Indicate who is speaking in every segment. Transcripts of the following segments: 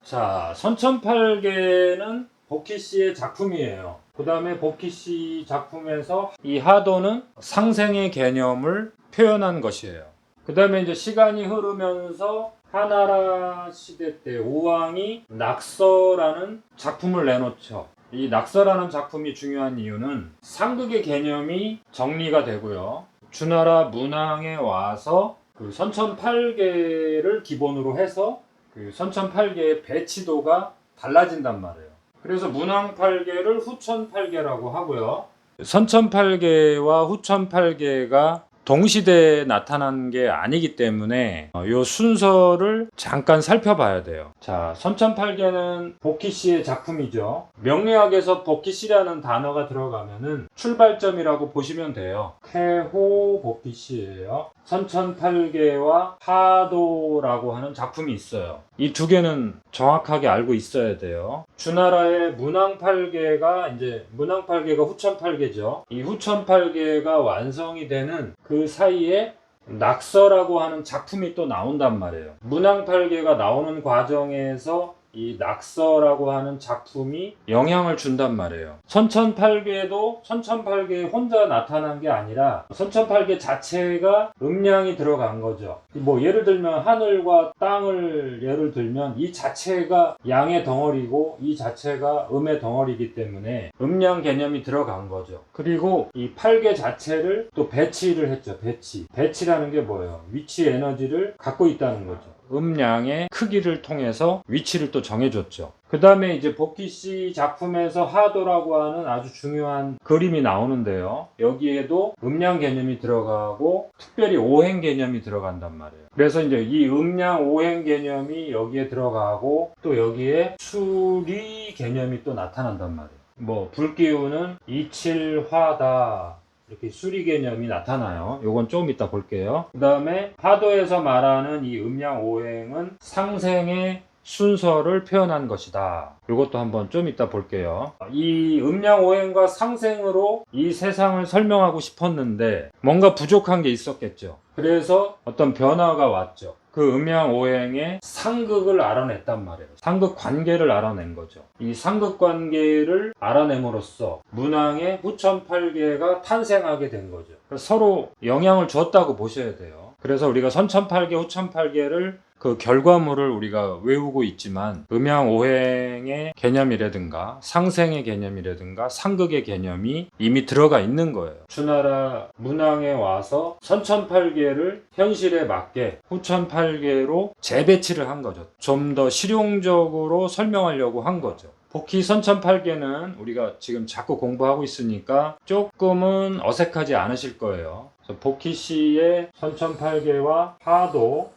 Speaker 1: 자, 선천팔계는 복희씨의 작품이에요. 그 다음에 복희씨 작품에서 이 하도는 상생의 개념을 표현한 것이에요. 그 다음에 이제 시간이 흐르면서 하나라 시대 때 우왕이 낙서라는 작품을 내놓죠. 이 낙서라는 작품이 중요한 이유는 상극의 개념이 정리가 되고요. 주나라 문왕에 와서 그 선천팔계를 기본으로 해서 그 선천팔계의 배치도가 달라진단 말이에요. 그래서 문왕팔계를 후천팔계라고 하고요. 선천팔계와 후천팔계가 동시대에 나타난 게 아니기 때문에 이 순서를 잠깐 살펴봐야 돼요. 자, 선천팔계는 복희씨의 작품이죠. 명리학에서 복희씨라는 단어가 들어가면은 출발점이라고 보시면 돼요. 태호 복희씨예요. 선천팔계와 하도라고 하는 작품이 있어요. 이 두 개는 정확하게 알고 있어야 돼요. 주나라의 문왕팔계가 문왕팔계가 후천팔계죠. 이 후천팔계가 완성이 되는 그 사이에 낙서라고 하는 작품이 또 나온단 말이에요. 문왕팔계가 나오는 과정에서 이 낙서라고 하는 작품이 영향을 준단 말이에요. 선천팔계도 선천팔계 혼자 나타난 게 아니라 선천팔계 자체가 음양이 들어간 거죠. 뭐 예를 들면 하늘과 땅을 예를 들면 이 자체가 양의 덩어리고 이 자체가 음의 덩어리이기 때문에 음양 개념이 들어간 거죠. 그리고 이 팔계 자체를 또 배치를 했죠. 배치라는 게 뭐예요? 위치 에너지를 갖고 있다는 거죠. 음양의 크기를 통해서 위치를 또 정해줬죠. 그 다음에 이제 복희씨 작품에서 하도라고 하는 아주 중요한 그림이 나오는데요. 여기에도 음양 개념이 들어가고 특별히 오행 개념이 들어간단 말이에요. 그래서 이제 이 음양 오행 개념이 여기에 들어가고 또 여기에 수리 개념이 또 나타난단 말이에요. 뭐 불기운은 이칠화다. 이렇게 수리 개념이 나타나요. 요건 조금 이따 볼게요. 그 다음에 하도에서 말하는 이 음양 오행은 상생의 순서를 표현한 것이다. 이것도 한번 좀 이따 볼게요. 이 음양 오행과 상생으로 이 세상을 설명하고 싶었는데 뭔가 부족한 게 있었겠죠. 그래서 어떤 변화가 왔죠. 그 음양 오행의 상극을 알아냈단 말이에요. 상극 관계를 알아낸 거죠. 이 상극 관계를 알아냄으로써 문왕의 후천팔계가 탄생하게 된 거죠. 서로 영향을 줬다고 보셔야 돼요. 그래서 우리가 선천팔계, 후천팔계를 그 결과물을 우리가 외우고 있지만 음양 오행의 개념이라든가 상생의 개념이라든가 상극의 개념이 이미 들어가 있는 거예요. 주나라 문왕에 와서 선천팔계를 현실에 맞게 후천팔계로 재배치를 한 거죠. 좀 더 실용적으로 설명하려고 한 거죠. 복희 선천팔계는 우리가 지금 자꾸 공부하고 있으니까 조금은 어색하지 않으실 거예요. 복희씨의 선천팔계와 하도.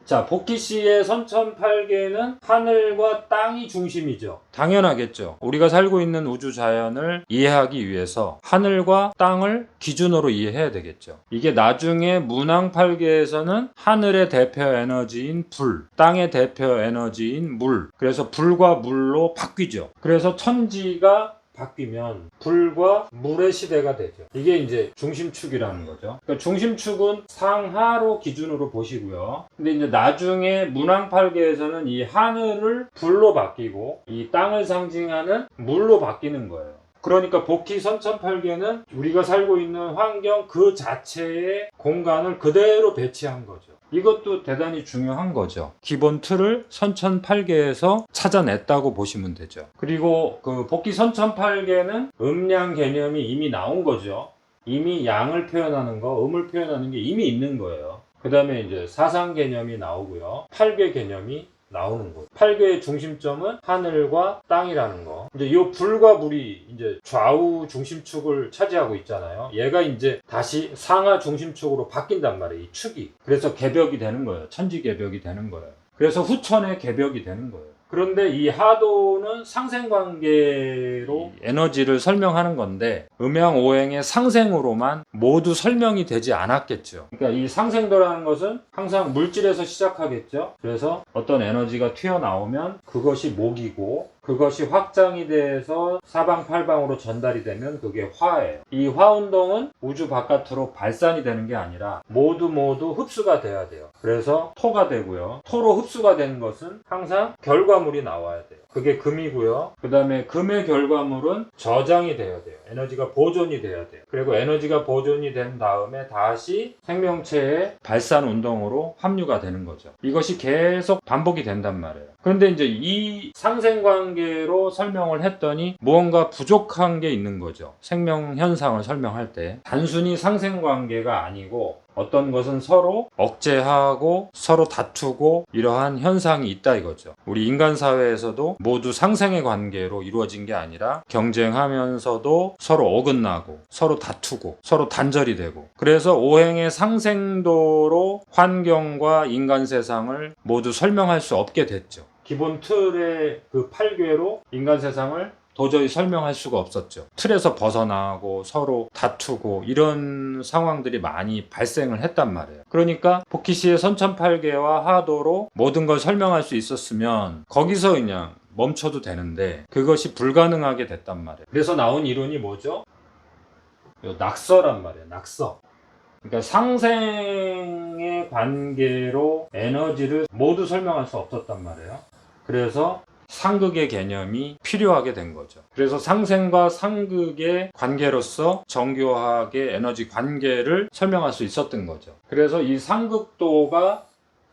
Speaker 1: 자, 복희씨의 선천팔계는 하늘과 땅이 중심이죠. 당연하겠죠. 우리가 살고 있는 우주 자연을 이해하기 위해서 하늘과 땅을 기준으로 이해해야 되겠죠. 이게 나중에 문왕팔계에서는 하늘의 대표 에너지인 불, 땅의 대표 에너지인 물, 그래서 불과 물로 바뀌죠. 그래서 천지가 바뀌면 불과 물의 시대가 되죠. 이게 이제 중심축이라는 거죠. 그러니까 중심축은 상하로 기준으로 보시고요. 근데 이제 나중에 문왕팔계에서는 이 하늘을 불로 바뀌고 이 땅을 상징하는 물로 바뀌는 거예요. 그러니까 복희 선천팔계는 우리가 살고 있는 환경 그 자체의 공간을 그대로 배치한 거죠. 이것도 대단히 중요한 거죠. 기본 틀을 선천팔계에서 찾아냈다고 보시면 되죠. 그리고 그 복희 선천팔계는 음양 개념이 이미 나온 거죠. 이미 양을 표현하는 거, 음을 표현하는 게 이미 있는 거예요. 그 다음에 이제 사상 개념이 나오고요. 팔계 개념이 나오는 거. 팔계의 중심점은 하늘과 땅이라는 거. 이제 이 불과 물이 이제 좌우 중심축을 차지하고 있잖아요. 얘가 이제 다시 상하 중심축으로 바뀐단 말이에요. 이 축이. 그래서 개벽이 되는 거예요. 천지 개벽이 되는 거예요. 그래서 후천의 개벽이 되는 거예요. 그런데 이 하도는 상생관계로 에너지를 설명하는 건데 음양 오행의 상생으로만 모두 설명이 되지 않았겠죠. 그러니까 이 상생도라는 것은 항상 물질에서 시작하겠죠. 그래서 어떤 에너지가 튀어나오면 그것이 목이고 그것이 확장이 돼서 사방팔방으로 전달이 되면 그게 화예요. 이 화운동은 우주 바깥으로 발산이 되는 게 아니라 모두 흡수가 돼야 돼요. 그래서 토가 되고요. 토로 흡수가 된 것은 항상 결과물이 나와야 돼요. 그게 금이고요. 그 다음에 금의 결과물은 저장이 돼야 돼요. 에너지가 보존이 돼야 돼요. 그리고 에너지가 보존이 된 다음에 다시 생명체의 발산 운동으로 합류가 되는 거죠. 이것이 계속 반복이 된단 말이에요. 그런데 이제 이 상생관계로 설명을 했더니 무언가 부족한 게 있는 거죠. 생명 현상을 설명할 때 단순히 상생관계가 아니고 어떤 것은 서로 억제하고 서로 다투고 이러한 현상이 있다 이거죠. 우리 인간 사회에서도 모두 상생의 관계로 이루어진 게 아니라 경쟁하면서도 서로 어긋나고 서로 다투고 서로 단절이 되고, 그래서 오행의 상생도로 환경과 인간 세상을 모두 설명할 수 없게 됐죠. 기본 틀의 그 8궤로 인간 세상을 도저히 설명할 수가 없었죠. 틀에서 벗어나고 서로 다투고 이런 상황들이 많이 발생을 했단 말이에요. 그러니까 복희씨의 선천팔계와 하도로 모든 걸 설명할 수 있었으면 거기서 그냥 멈춰도 되는데 그것이 불가능하게 됐단 말이에요. 그래서 나온 이론이 뭐죠? 낙서란 말이에요. 낙서. 그러니까 상생의 관계로 에너지를 모두 설명할 수 없었단 말이에요. 그래서 상극의 개념이 필요하게 된 거죠. 그래서 상생과 상극의 관계로서 정교하게 에너지 관계를 설명할 수 있었던 거죠. 그래서 이 상극도가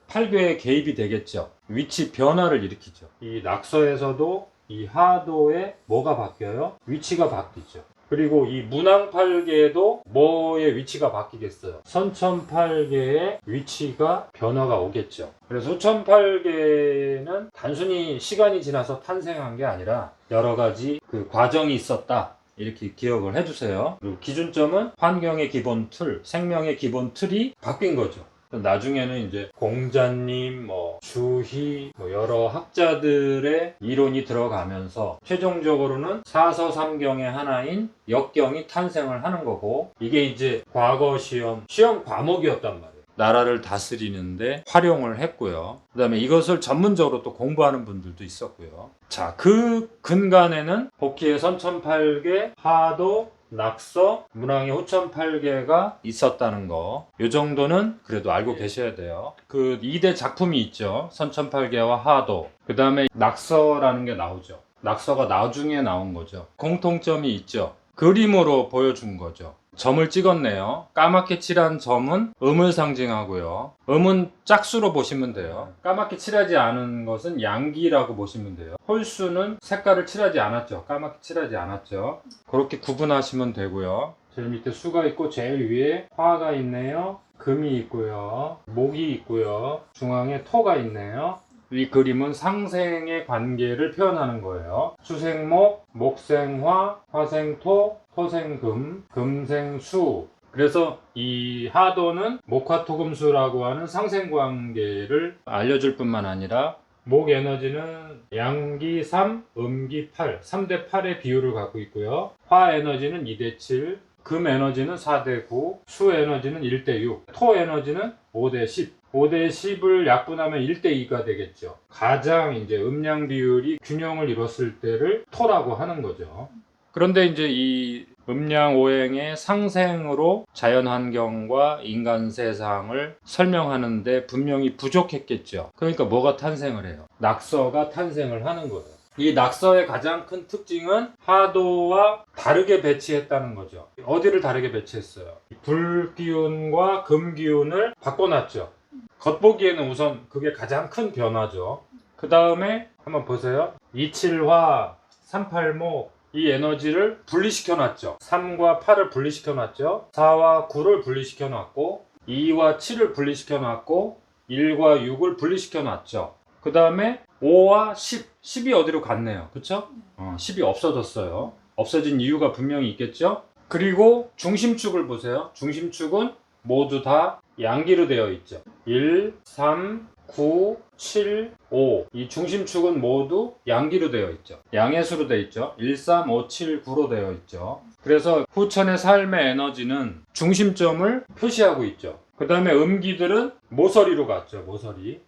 Speaker 1: 8궤에 개입이 되겠죠. 위치 변화를 일으키죠. 이 낙서에서도 이 하도에 뭐가 바뀌어요? 위치가 바뀌죠. 그리고 이 문왕팔계도 뭐의 위치가 바뀌겠어요? 선천팔계의 위치가 변화가 오겠죠. 그래서 소천팔계는 단순히 시간이 지나서 탄생한 게 아니라 여러 가지 그 과정이 있었다, 이렇게 기억을 해주세요. 그리고 기준점은 환경의 기본 틀, 생명의 기본 틀이 바뀐 거죠. 나중에는 이제 공자님, 주희, 여러 학자들의 이론이 들어가면서 최종적으로는 사서삼경의 하나인 역경이 탄생을 하는 거고, 이게 이제 과거 시험 과목이었단 말이에요. 나라를 다스리는데 활용을 했고요. 그 다음에 이것을 전문적으로 또 공부하는 분들도 있었고요. 자, 그 근간에는 복희의 선천팔계, 하도, 낙서, 문왕의 호천팔계가 있었다는 거, 이 정도는 그래도 알고 계셔야 돼요. 그 2대 작품이 있죠. 선천팔계와 하도. 그 다음에 낙서라는 게 나오죠. 낙서가 나중에 나온 거죠. 공통점이 있죠. 그림으로 보여준 거죠. 점을 찍었네요. 까맣게 칠한 점은 음을 상징하고요. 음은 짝수로 보시면 돼요. 까맣게 칠하지 않은 것은 양기라고 보시면 돼요. 홀수는 색깔을 칠하지 않았죠. 까맣게 칠하지 않았죠. 그렇게 구분하시면 되고요. 제일 밑에 수가 있고 제일 위에 화가 있네요. 금이 있고요. 목이 있고요. 중앙에 토가 있네요. 이 그림은 상생의 관계를 표현하는 거예요. 수생목, 목생화, 화생토, 토생금, 금생수. 그래서 이 하도는 목화토금수라고 하는 상생관계를 알려줄 뿐만 아니라 목 에너지는 양기 3, 음기 8, 3대 8의 비율을 갖고 있고요. 화 에너지는 2대 7, 금 에너지는 4대 9, 수 에너지는 1대 6, 토 에너지는 5대 10. 5대 10을 약분하면 1대 2가 되겠죠. 가장 이제 음양 비율이 균형을 이뤘을 때를 토라고 하는 거죠. 그런데 이제 이 음양 오행의 상생으로 자연환경과 인간 세상을 설명하는데 분명히 부족했겠죠. 그러니까 뭐가 탄생을 해요? 낙서가 탄생을 하는 거예요. 이 낙서의 가장 큰 특징은 하도와 다르게 배치했다는 거죠. 어디를 다르게 배치했어요? 불기운과 금기운을 바꿔놨죠. 겉보기에는 우선 그게 가장 큰 변화죠. 그 다음에 한번 보세요. 27화, 38목, 이 에너지를 분리시켜 놨죠. 3과 8을 분리시켜 놨죠. 4와 9를 분리시켜 놨고, 2와 7을 분리시켜 놨고, 1과 6을 분리시켜 놨죠. 그 다음에 5와 10, 10이 어디로 갔네요. 그쵸? 10이 없어졌어요. 없어진 이유가 분명히 있겠죠. 그리고 중심축을 보세요. 중심축은 모두 다 양기로 되어 있죠. 1, 3, 9, 7, 5. 이 중심축은 모두 양기로 되어 있죠. 양해수로 되어 있죠. 1, 3, 5, 7, 9로 되어 있죠. 그래서 후천의 삶의 에너지는 중심점을 표시하고 있죠. 그 다음에 음기들은 모서리로 갔죠. 모서리.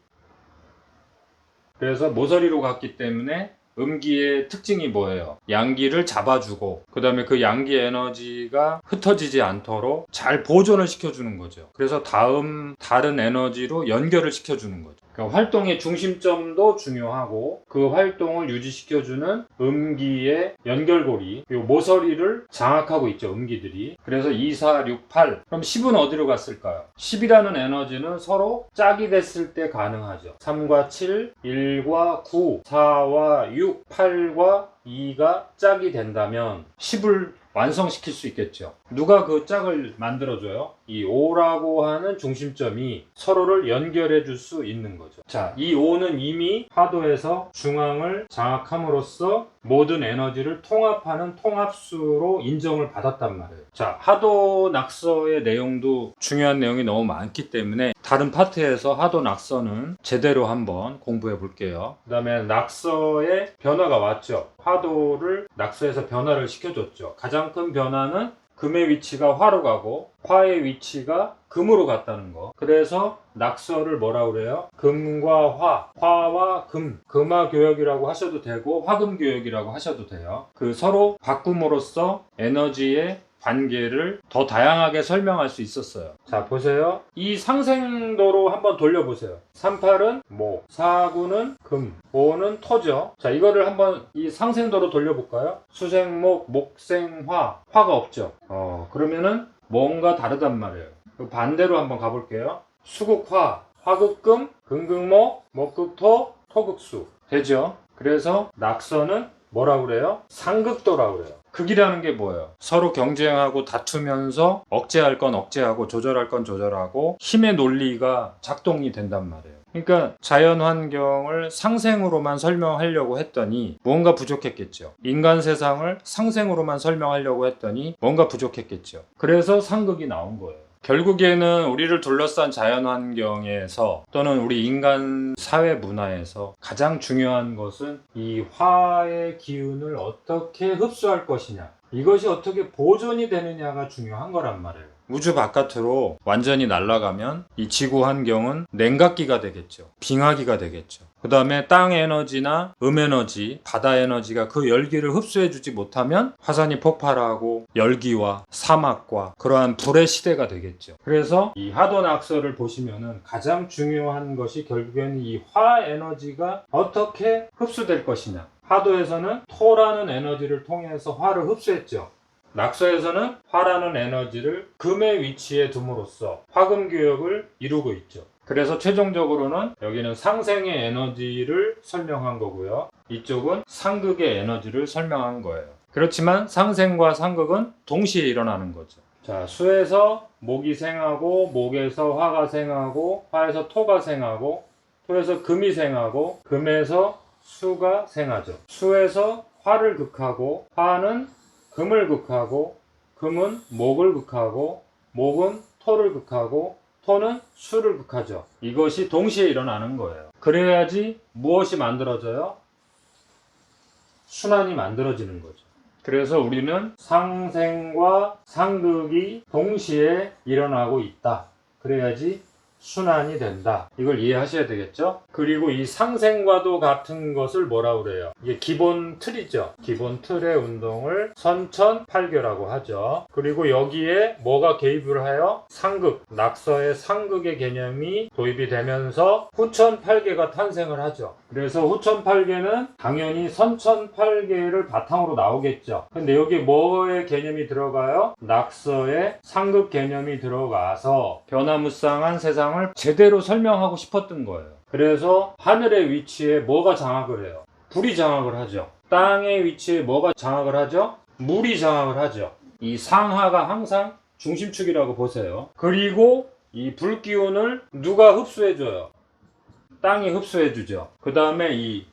Speaker 1: 그래서 모서리로 갔기 때문에 음기의 특징이 뭐예요? 양기를 잡아주고 그 다음에 그 양기 에너지가 흩어지지 않도록 잘 보존을 시켜주는 거죠. 그래서 다른 에너지로 연결을 시켜주는 거죠. 그러니까 활동의 중심점도 중요하고 그 활동을 유지시켜주는 음기의 연결고리, 이 모서리를 장악하고 있죠. 음기들이. 그래서 2, 4, 6, 8. 그럼 10은 어디로 갔을까요? 10이라는 에너지는 서로 짝이 됐을 때 가능하죠. 3과 7, 1과 9, 4와 6, 8과 2가 짝이 된다면 10을 완성시킬 수 있겠죠. 누가 그 짝을 만들어줘요? 이 5라고 하는 중심점이 서로를 연결해 줄 수 있는 거죠. 자, 이 5는 이미 하도에서 중앙을 장악함으로써 모든 에너지를 통합하는 통합수로 인정을 받았단 말이에요. 자, 하도 낙서의 내용도 중요한 내용이 너무 많기 때문에 다른 파트에서 하도 낙서는 제대로 한번 공부해 볼게요. 그 다음에 낙서의 변화가 왔죠. 하도를 낙서에서 변화를 시켜줬죠. 가장 큰 변화는 금의 위치가 화로 가고 화의 위치가 금으로 갔다는 거. 그래서 낙서를 뭐라 그래요? 금과 화, 화와 금, 금화교역이라고 하셔도 되고 화금교역이라고 하셔도 돼요. 그 서로 바꿈으로써 에너지의 관계를 더 다양하게 설명할 수 있었어요. 자, 보세요. 이 상생도로 한번 돌려보세요. 38은 목, 49는 금, 5는 토죠. 자, 이거를 한번 이 상생도로 돌려볼까요? 수생목, 목생화, 화가 없죠. 그러면은 뭔가 다르단 말이에요. 반대로 한번 가볼게요. 수국화, 화극금, 금극목, 목극토, 토극수. 되죠? 그래서 낙서는 뭐라 그래요? 상극도라 그래요. 극이라는 게 뭐예요? 서로 경쟁하고 다투면서 억제할 건 억제하고 조절할 건 조절하고 힘의 논리가 작동이 된단 말이에요. 그러니까 자연 환경을 상생으로만 설명하려고 했더니 뭔가 부족했겠죠. 인간 세상을 상생으로만 설명하려고 했더니 뭔가 부족했겠죠. 그래서 상극이 나온 거예요. 결국에는 우리를 둘러싼 자연환경에서 또는 우리 인간 사회 문화에서 가장 중요한 것은 이 화의 기운을 어떻게 흡수할 것이냐, 이것이 어떻게 보존이 되느냐가 중요한 거란 말이에요. 우주 바깥으로 완전히 날아가면 이 지구 환경은 냉각기가 되겠죠. 빙하기가 되겠죠. 그 다음에 땅 에너지나 에너지, 바다 에너지가 그 열기를 흡수해주지 못하면 화산이 폭발하고 열기와 사막과 그러한 불의 시대가 되겠죠. 그래서 이 하도낙서를 보시면은 가장 중요한 것이 결국에는 이 화 에너지가 어떻게 흡수될 것이냐. 하도에서는 토라는 에너지를 통해서 화를 흡수했죠. 낙서에서는 화라는 에너지를 금의 위치에 둠으로써 화금교역을 이루고 있죠. 그래서 최종적으로는 여기는 상생의 에너지를 설명한 거고요. 이쪽은 상극의 에너지를 설명한 거예요. 그렇지만 상생과 상극은 동시에 일어나는 거죠. 자, 수에서 목이 생하고 목에서 화가 생하고 화에서 토가 생하고 토에서 금이 생하고 금에서 수가 생하죠. 수에서 화를 극하고 화는 금을 극하고 금은 목을 극하고 목은 토를 극하고 토는 수를 극하죠. 이것이 동시에 일어나는 거예요. 그래야지 무엇이 만들어져요? 순환이 만들어지는 거죠. 그래서 우리는 상생과 상극이 동시에 일어나고 있다. 그래야지 순환이 된다. 이걸 이해하셔야 되겠죠? 그리고 이 상생과도 같은 것을 뭐라 그래요? 이게 기본 틀이죠. 기본 틀의 운동을 선천팔계라고 하죠. 그리고 여기에 뭐가 개입을 하여? 상극, 낙서의 상극의 개념이 도입이 되면서 후천팔계가 탄생을 하죠. 그래서 후천팔계는 당연히 선천팔계를 바탕으로 나오겠죠. 근데 여기 뭐의 개념이 들어가요? 낙서의 상극 개념이 들어가서 변화무쌍한 세상을 제대로 설명하고 싶었던 거예요. 그래서 하늘의 위치에 뭐가 장악을 해요? 불이 장악을 하죠. 땅의 위치에 뭐가 장악을 하죠? 물이 장악을 하죠. 이 상하가 항상 중심축이라고 보세요. 그리고 이 불기운을 누가 흡수해줘요? 땅이 흡수해주죠. 그 다음에 이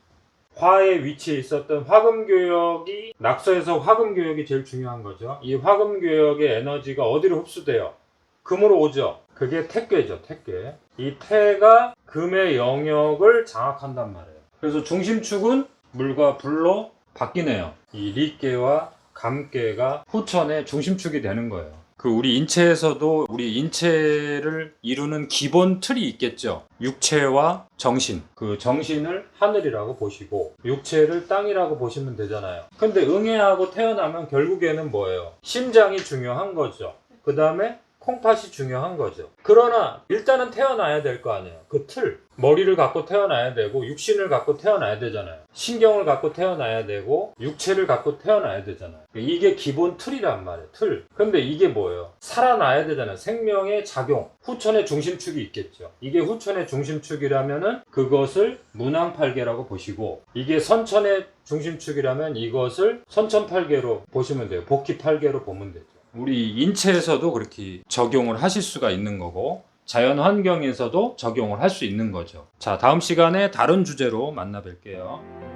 Speaker 1: 화의 위치에 있었던 화금교역이, 낙서에서 화금교역이 제일 중요한 거죠. 이 화금교역의 에너지가 어디로 흡수돼요? 금으로 오죠. 그게 택괴죠. 택괴. 이 태가 금의 영역을 장악한단 말이에요. 그래서 중심축은 물과 불로 바뀌네요. 이 리괴와 감괴가 후천의 중심축이 되는 거예요. 우리 인체에서도 우리 인체를 이루는 기본 틀이 있겠죠. 육체와 정신. 그 정신을 하늘이라고 보시고 육체를 땅이라고 보시면 되잖아요. 근데 응애하고 태어나면 결국에는 뭐예요? 심장이 중요한 거죠. 그 다음에 콩팥이 중요한 거죠. 그러나 일단은 태어나야 될 거 아니에요. 그 틀. 머리를 갖고 태어나야 되고 육신을 갖고 태어나야 되잖아요. 신경을 갖고 태어나야 되고 육체를 갖고 태어나야 되잖아요. 이게 기본 틀이란 말이에요. 틀. 근데 이게 뭐예요? 살아나야 되잖아요. 생명의 작용. 후천의 중심축이 있겠죠. 이게 후천의 중심축이라면은 그것을 문왕팔계라고 보시고, 이게 선천의 중심축이라면 이것을 선천팔계로 보시면 돼요. 복희팔계로 보면 되죠. 우리 인체에서도 그렇게 적용을 하실 수가 있는 거고 자연 환경에서도 적용을 할 수 있는 거죠. 자, 다음 시간에 다른 주제로 만나 뵐게요.